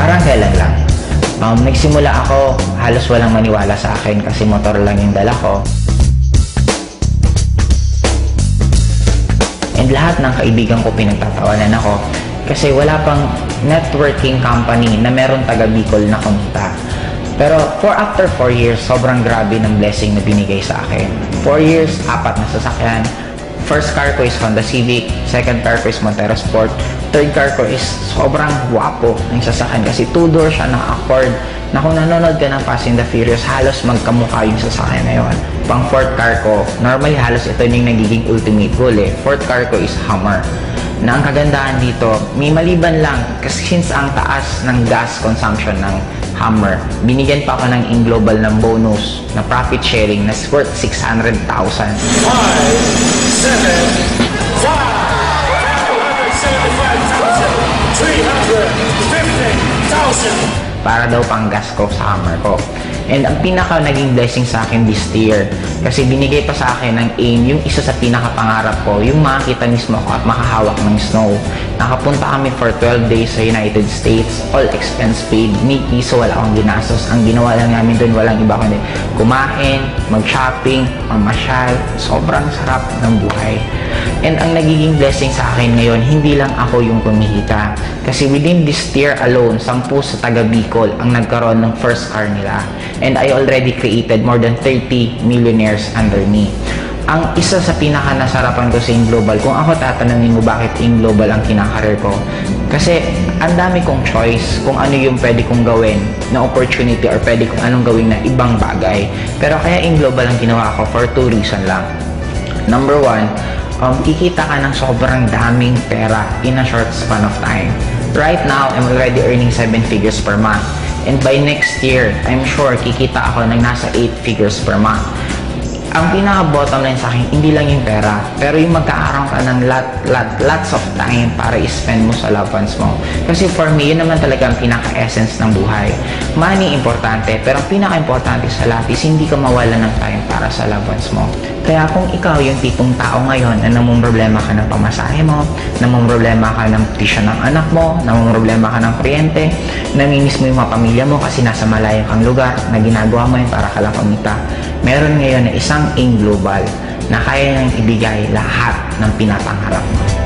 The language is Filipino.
Parang kailan lang. Nagsimula ako, halos walang maniwala sa akin kasi motor lang yung dala ko. And lahat ng kaibigan ko pinagtatawanan ako kasi wala pang networking company na meron taga Bicol na kumita. Pero after 4 years, sobrang grabe ng blessing na binigay sa akin. 4 years, 4 na sasakyan. First car ko is Honda Civic, second car ko is Montero Sport, third car ko is sobrang guwapo ng sasakyan kasi 2-door siya na Accord na kung nanonood ka ng Fast and the Furious, halos magkamukha yung sasakyan na yun. Pang fourth car ko, normally halos ito yung nagiging ultimate goal eh. Fourth car ko is Hummer. Na ang kagandahan dito, may maliban lang kasi since ang taas ng gas consumption ng Hummer, binigyan pa ako ng in-global ng bonus na profit sharing na worth 600,000. 350,000 para daw pang gas ko sa Hummer ko. And ang pinaka naging blessing sa akin this year, kasi binigay pa sa akin ng AIM, yung isa sa pinakapangarap ko, yung makakita mismo ako at makahawak ng snow. Nakapunta kami for 12 days sa United States, all expense paid, may piso, wala akong ginastos. Ang ginawa lang namin doon, walang iba kundi kumain, mag-shopping, mamasyal, sobrang sarap ng buhay. And ang nagiging blessing sa akin ngayon, hindi lang ako yung kumikita. Kasi within this year alone, 10 sa taga Bicol ang nagkaroon ng first car nila. And I already created more than 30 millionaires under me. Ang isa sa pinaka-nasarapan ko sa AIM Global, kung ako tatanungin mo bakit AIM Global ang kinakareer ko, kasi ang dami kong choice kung ano yung pwede kong gawin na opportunity or pwede kong anong gawin na ibang bagay. Pero kaya AIM Global ang ginawa ko for 2 reasons lang. Number 1, kikita ka ng sobrang daming pera in a short span of time. Right now, I'm already earning 7 figures per month. And by next year, I'm sure kikita ako ng nasa 8 figures per month. Ang pinaka-bottom line sa akin, hindi lang yung pera, pero yung magkakaroon ka ng lots of time para i-spend mo sa loved ones mo. Kasi for me, yun naman talaga ang pinaka-essence ng buhay. Money, importante, pero ang pinaka-importante sa lahat is hindi ka mawala ng time para sa loved ones mo. Kaya kung ikaw yung tipong tao ngayon na namumroblema ka ng pamasahe mo, namumroblema ka ng tuition ng anak mo, namumroblema ka ng kuryente, namimiss mo yung mga pamilya mo kasi nasa malayo kang lugar na ginagawa mo yun para ka lang kumita, meron ngayon na isang AIM Global na kaya nang ibigay lahat ng pinapangarap mo.